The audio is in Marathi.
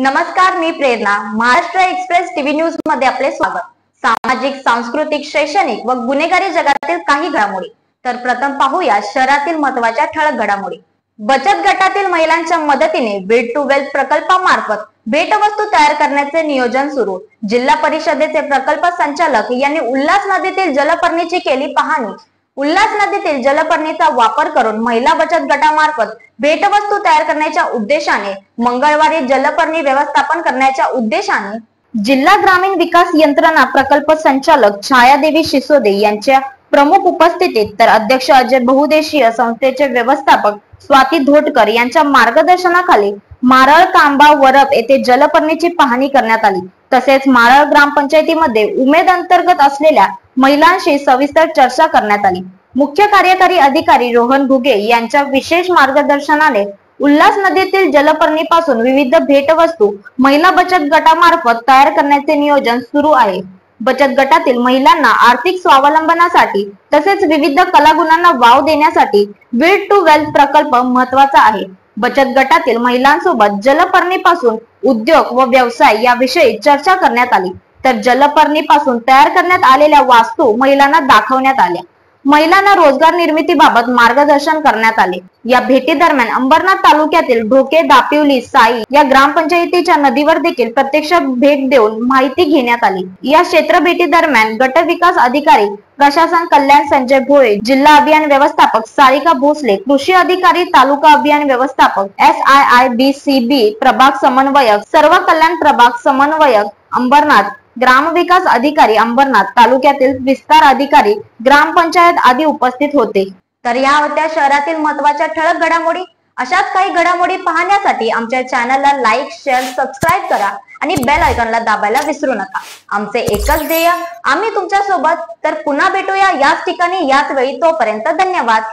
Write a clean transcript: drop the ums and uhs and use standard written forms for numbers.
नमस्कार, मी प्रेरणा. महाराष्ट्र एक्सप्रेस टीव्ही न्यूज मध्ये आपले स्वागत. सामाजिक, सांस्कृतिक, शैक्षणिक व गुन्हेगारी जगातील काही घडामोडी. तर प्रथम पाहूया शहरातील महत्त्वाच्या ठळक घडामोडी. बचत गटातील महिलांच्या मदतीने वेल्थ टू वेल्थ प्रकल्पामार्फत भेटवस्तू तयार करण्याचे नियोजन सुरू. जिल्हा परिषदेचे प्रकल्प संचालक यांनी उल्हास नदीतील जलपर्णीची केली पाहणी. उल्हास नदीतील जलपर्णीचा वापर करून महिला बचत गटामार्फत भेटवस्तू तयार करण्याच्या उद्देशाने मंगळवारी जलपर्णी व्यवस्थापन करण्याच्या उद्देशाने जिल्हा ग्रामीण विकास यंत्रणा प्रकल्प संचालक छायादेवी शिसोदे यांच्या प्रमुख उपस्थितीत तर अध्यक्ष अजय बहुउद्देशीय संस्थेचे व्यवस्थापक स्वाती धोटकर यांच्या मार्गदर्शनाखाली मारळ कांबा वरप येथे जलपर्णीची पाहणी करण्यात आली. तसेच मारळ ग्रामपंचायतीमध्ये उमेद अंतर्गत असलेल्या महिलांशी सविस्तर चर्चा करण्यात आली. मुख्य कार्यकारी अधिकारी रोहन घुगे यांच्या विशेष मार्गदर्शनाने उल्हास नदीतील जलपर्णीपासून विविध भेटवस्तू महिला बचत गटामार्फत तयार करण्याचे नियोजन सुरू आहे. बचत गटातील महिलांना आर्थिक स्वावलंबनासाठी तसेच विविध कलागुणांना वाव देण्यासाठी वेल्थ टू वेल्थ प्रकल्प महत्वाचा आहे. बचत गटातील महिलांसोबत जलपर्णीपासून उद्योग व व्यवसाय याविषयी चर्चा करण्यात आली. तर जलपर्णीपासून तयार करण्यात आलेल्या वस्तू महिलांना दाखवण्यात आल्या. महिलांना रोजगार निर्मितीबाबत मार्गदर्शन करण्यात आले. या भेटी दरम्यान अंबरनाथ तालुक्यातील ढोके, दापिवली, साई या ग्रामपंचायतीच्या नदीवर देखील प्रत्यक्ष भेट देऊन माहिती घेण्यात आली. या क्षेत्र भेटी दरम्यान गट विकास अधिकारी प्रशासन कल्याण संजय भोळे, जिल्हा अभियान व्यवस्थापक सारिका भोसले, कृषी अधिकारी तालुका अभियान व्यवस्थापक SIIBCB प्रभाग समन्वयक, सर्व कल्याण प्रभाग समन्वयक अंबरनाथ, ग्राम विकास अधिकारी अंबरनाथ, तालुक्यातील विस्तार अधिकारी ग्रामपंचायत आदी उपस्थित होते. तर या होत्या शहरातील महत्त्वाच्या ठळक घडामोडी. अशाच काही घडामोडी पाहण्यासाठी आमच्या चॅनलला लाईक, शेअर, सबस्क्राईब करा आणि बेल आयकॉनला दाबायला विसरू नका. आमचे एकच ध्येय, आम्ही तुमच्या सोबत. तर पुन्हा भेटूया याच ठिकाणी याच वेळी. तोपर्यंत धन्यवाद.